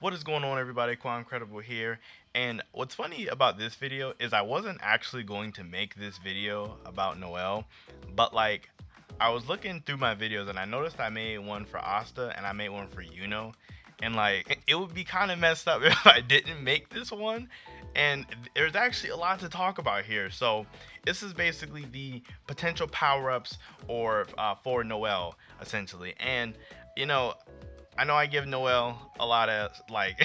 What is going on, everybody? Quancredible here. And what's funny about this video is I wasn't actually going to make this video about Noelle, but like I was looking through my videos and I noticed I made one for Asta and I made one for Yuno. And like it would be kind of messed up if I didn't make this one. And there's actually a lot to talk about here. So this is basically the potential power-ups or for Noelle essentially. And you know, I know I give Noelle a lot of like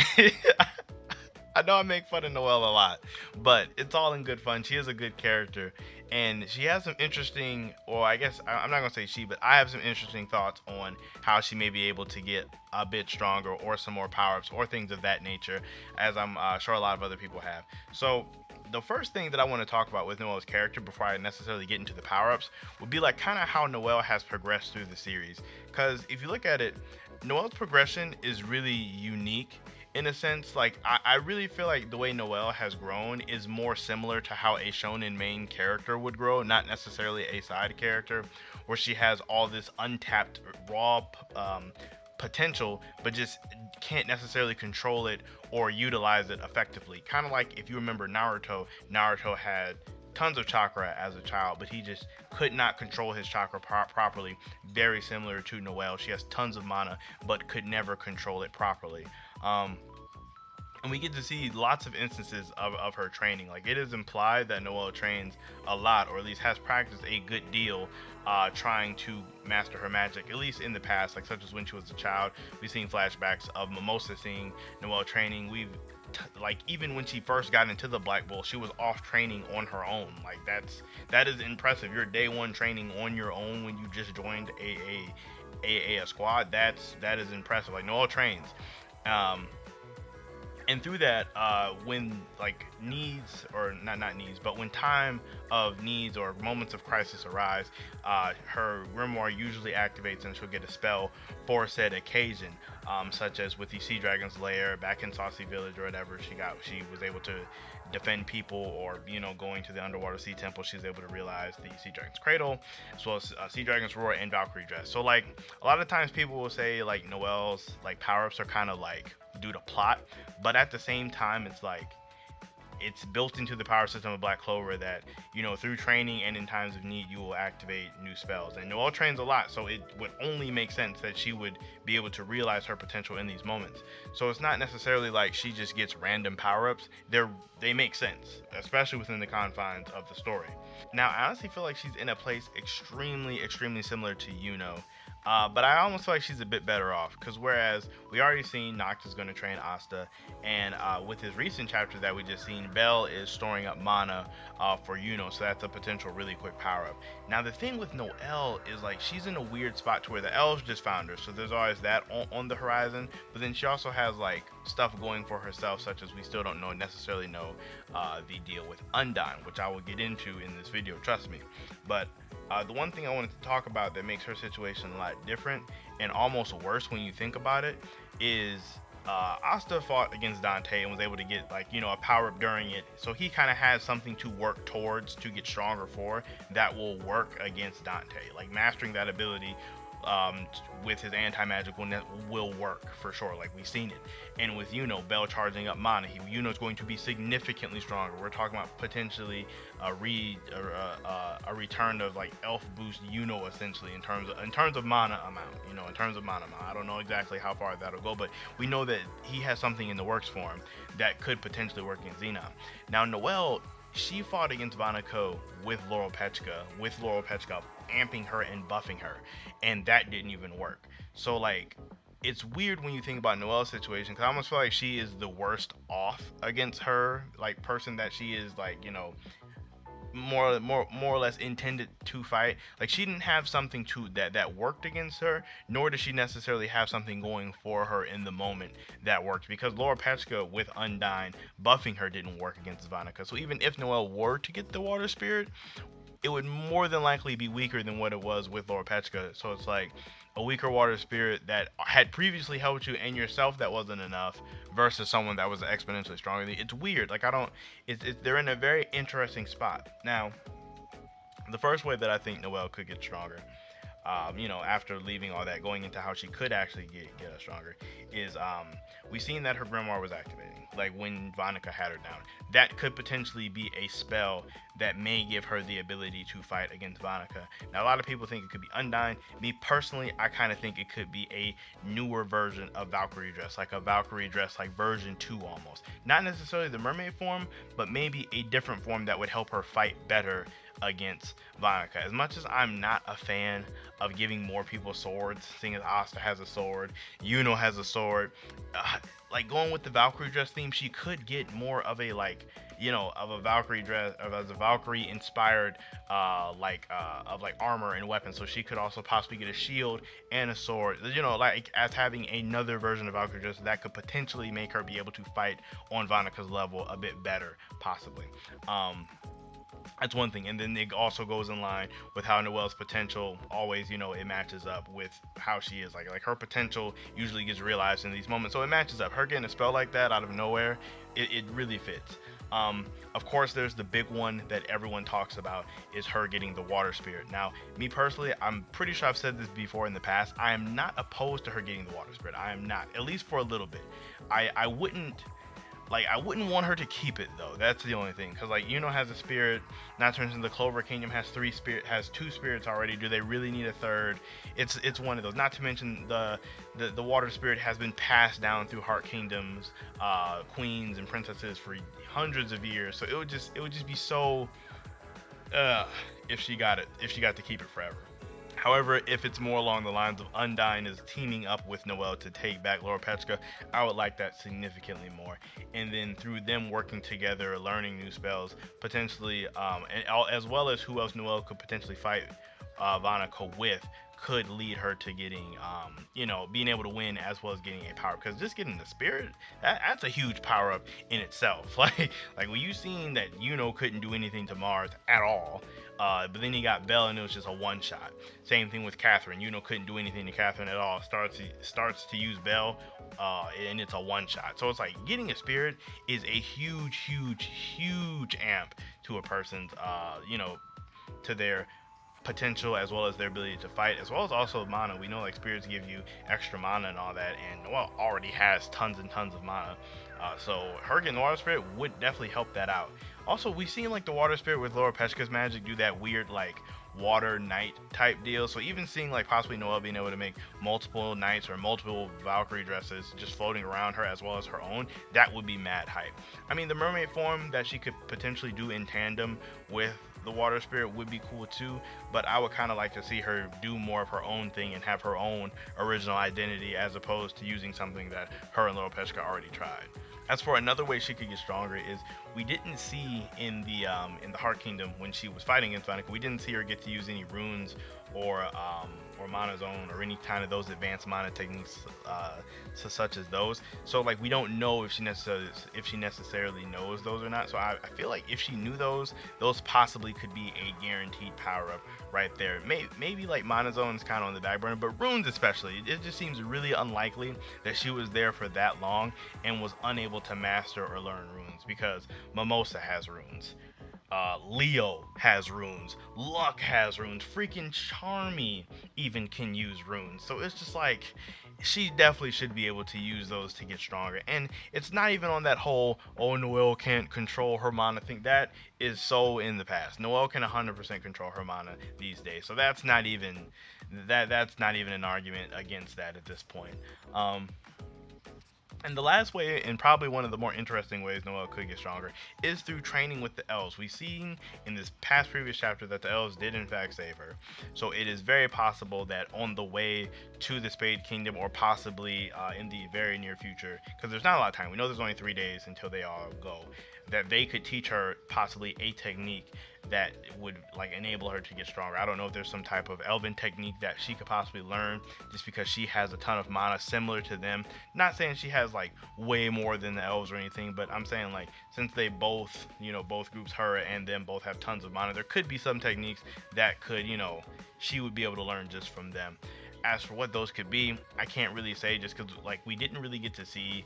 I know I make fun of Noelle a lot, but it's all in good fun. She is a good character, and she has some interesting, or I guess I'm not gonna say she, but I have some interesting thoughts on how she may be able to get a bit stronger, or some more power-ups, or things of that nature, as I'm sure a lot of other people have. So the first thing that I want to talk about with Noelle's character before I necessarily get into the power-ups would be like kind of how Noelle has progressed through the series. Because if you look at it, Noelle's progression is really unique in a sense. Like I really feel like the way Noelle has grown is more similar to how a shonen main character would grow, not necessarily a side character, where she has all this untapped raw potential, but just can't necessarily control it or utilize it effectively. Kind of like if you remember Naruto, Naruto had tons of chakra as a child, but he just could not control his chakra properly. Very similar to Noelle. She has tons of mana, but could never control it properly. Um, and we get to see lots of instances of her training. Like it is implied that Noelle trains a lot, or at least has practiced a good deal, trying to master her magic. At least in the past, like such as when she was a child, we've seen flashbacks of Mimosa seeing Noelle training. Like even when she first got into the Black Bull, she was off training on her own. Like that is impressive. Your day one training on your own when you just joined a squad. That is impressive. Like Noelle trains. Um, and through that, when like needs, or not needs, but when time of needs or moments of crisis arise, her grimoire usually activates and she'll get a spell for said occasion, such as with the Sea Dragon's lair back in Saucy Village or whatever. She was able to defend people, or going to the underwater sea temple, she's able to realize the Sea Dragon's cradle, as well as Sea Dragon's roar and Valkyrie dress. So like a lot of times people will say like Noelle's like power-ups are kind of like due to plot, but at the same time it's like it's built into the power system of Black Clover that through training and in times of need you will activate new spells. And Noelle trains a lot, so it would only make sense that she would be able to realize her potential in these moments. So it's not necessarily like she just gets random power-ups. They make sense, especially within the confines of the story. Now I honestly feel like she's in a place extremely similar to Yuno. But I almost feel like she's a bit better off, because whereas we already seen Noct is going to train Asta, and with his recent chapter that we just seen, Bell is storing up mana for Yuno, so that's a potential really quick power up. Now the thing with Noelle is like she's in a weird spot to where the Elves just found her, so there's always that on the horizon. But then she also has like stuff going for herself, such as we still don't necessarily know the deal with Undyne, which I will get into in this video, trust me. But the one thing I wanted to talk about that makes her situation a lot different and almost worse when you think about it is Asta fought against Dante and was able to get like a power up during it, so he kind of has something to work towards to get stronger for that will work against Dante. Like mastering that ability with his anti-magic will work for sure, like we've seen it. And with Bell charging up mana, Yuno's going to be significantly stronger. We're talking about potentially a return of like elf boost essentially in terms of mana amount. In terms of mana amount, I don't know exactly how far that'll go, but we know that he has something in the works for him that could potentially work in Xenon. Now Noelle, she fought against Vanako with Laurel Pechka, amping her and buffing her, and that didn't even work. So like it's weird when you think about Noelle's situation, because I almost feel like she is the worst off against her like person that she is like more or less intended to fight. Like she didn't have something that worked against her, nor does she necessarily have something going for her in the moment that worked, because Laura Pechka with Undyne buffing her didn't work against Vanica. So even if Noelle were to get the water spirit, it would more than likely be weaker than what it was with Laura Pechka. So it's like a weaker water spirit that had previously helped you and yourself that wasn't enough, versus someone that was exponentially stronger. It's weird. Like they're in a very interesting spot. Now, the first way that I think Noelle could get stronger after leaving all that, going into how she could actually get us stronger, is we seen that her grimoire was activating, like when Vonica had her down. That could potentially be a spell that may give her the ability to fight against Vonica. Now, a lot of people think it could be Undyne. Me personally, I kind of think it could be a newer version of Valkyrie dress, like a Valkyrie dress, like version 2 almost. Not necessarily the mermaid form, but maybe a different form that would help her fight better against Vonica. As much as I'm not a fan of giving more people swords, seeing as Asta has a sword, Yuno has a sword, like going with the Valkyrie dress theme, she could get more of a of a Valkyrie dress, as a Valkyrie inspired of like armor and weapons. So she could also possibly get a shield and a sword. Like as having another version of Valkyrie dress that could potentially make her be able to fight on Vonica's level a bit better, possibly. That's one thing, and then it also goes in line with how Noelle's potential always, it matches up with how she is. Like her potential usually gets realized in these moments, so it matches up. Her getting a spell like that out of nowhere, it really fits. Of course, there's the big one that everyone talks about, is her getting the water spirit. Now, me personally, I'm pretty sure I've said this before in the past. I am not opposed to her getting the water spirit. I am not, at least for a little bit. I wouldn't want her to keep it though. That's the only thing, because like Yuno has a spirit. Now turns into the Clover Kingdom has two spirits already. Do they really need a third? It's one of those. Not to mention the water spirit has been passed down through Heart Kingdoms, queens and princesses for hundreds of years. So it would just be so if she got to keep it forever. However, if it's more along the lines of Undyne is teaming up with Noelle to take back Laura Petchka, I would like that significantly more. And then through them working together, learning new spells, potentially, as well as who else Noelle could potentially fight Vonica with, could lead her to getting, being able to win as well as getting a power. Because just getting the spirit, that's a huge power up in itself. Like when you seen that Yuno couldn't do anything to Mars at all, but then he got Belle and it was just a one shot. Same thing with Catherine. Yuno couldn't do anything to Catherine at all. Starts to use Belle, and it's a one shot. So it's like getting a spirit is a huge amp to a person's, to their potential, as well as their ability to fight, as well as also mana. We know like spirits give you extra mana and all that, and Noelle already has tons and tons of mana, so her getting the water spirit would definitely help that out. Also, we've seen like the water spirit with Laura Petchka's magic do that weird like water knight type deal. So even seeing like possibly Noelle being able to make multiple knights or multiple Valkyrie dresses just floating around her as well as her own, that would be mad hype. I mean, the mermaid form that she could potentially do in tandem with the water spirit would be cool too, but I would kind of like to see her do more of her own thing and have her own original identity, as opposed to using something that her and Laura Petchka already tried. As for another way she could get stronger, is we didn't see in the Heart Kingdom when she was fighting against Vonica, we didn't see her get to use any runes or mana zone or any kind of those advanced mana techniques, such as those. So like we don't know if she necessarily knows those or not. So I feel like if she knew those possibly could be a guaranteed power up right there. Maybe like mana zone is kind of on the back burner, but runes especially, it just seems really unlikely that she was there for that long and was unable to master or learn runes, because Mimosa has runes, Leo has runes, Luck has runes, freaking Charmy even can use runes. So it's just like she definitely should be able to use those to get stronger. And it's not even on that whole, oh, Noelle can't control her mana thing. That is so in the past. Noelle can 100% control her mana these days. So that's not even an argument against that at this point. And the last way, and probably one of the more interesting ways Noelle could get stronger, is through training with the Elves. We've seen in this previous chapter that the Elves did in fact save her. So it is very possible that on the way to the Spade Kingdom, or possibly in the very near future, because there's not a lot of time, we know there's only 3 days until they all go, that they could teach her possibly a technique that would like enable her to get stronger. I don't know if there's some type of elven technique that she could possibly learn, just because she has a ton of mana similar to them. Not saying she has like way more than the elves or anything, but I'm saying like since they both, both groups, her and them, both have tons of mana, there could be some techniques that could, she would be able to learn just from them. As for what those could be, I can't really say, just because like we didn't really get to see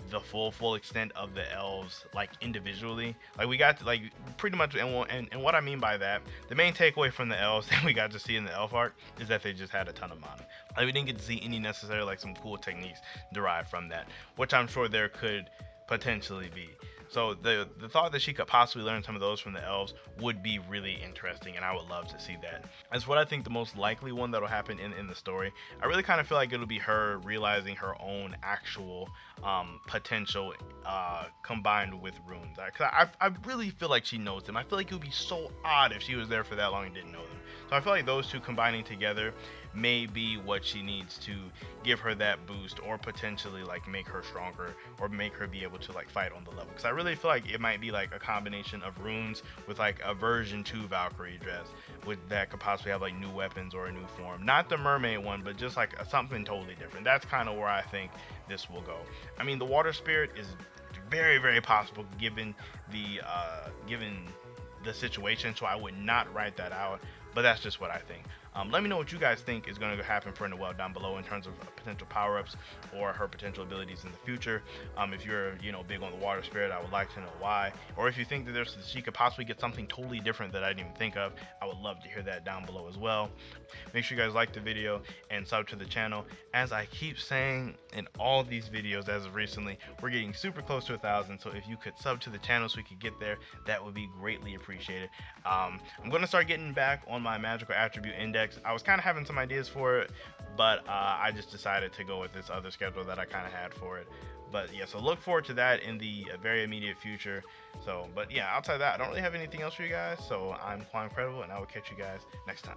the full extent of the elves like individually. Like we got to, like pretty much, and what I mean by that, the main takeaway from the elves that we got to see in the elf arc is that they just had a ton of mana. Like we didn't get to see any necessarily like some cool techniques derived from that, which I'm sure there could potentially be. So the thought that she could possibly learn some of those from the elves would be really interesting, and I would love to see that. As what I think the most likely one that'll happen in the story, I really kind of feel like it'll be her realizing her own actual potential combined with runes. I really feel like she knows them. I feel like it would be so odd if she was there for that long and didn't know them. So I feel like those two combining together may be what she needs to give her that boost, or potentially like make her stronger, or make her be able to like fight on the level. Because I really feel like it might be like a combination of runes with like a version 2 Valkyrie dress with that could possibly have like new weapons or a new form. Not the mermaid one, but just like something totally different. That's kind of where I think this will go. I mean, the water spirit is very possible given the situation, so I would not write that out, but that's just what I think. Let me know what you guys think is going to happen for Noelle down below in terms of potential power-ups or her potential abilities in the future. If you're, big on the water spirit, I would like to know why. Or if you think that she could possibly get something totally different that I didn't even think of, I would love to hear that down below as well. Make sure you guys like the video and sub to the channel. As I keep saying in all these videos as of recently, we're getting super close to 1,000. So if you could sub to the channel so we could get there, that would be greatly appreciated. I'm going to start getting back on my magical attribute index. I was kind of having some ideas for it, but I just decided to go with this other schedule that I kind of had for it. But yeah, so look forward to that in the very immediate future. So, but yeah, outside that, I don't really have anything else for you guys. So I'm Quancredible, and I will catch you guys next time.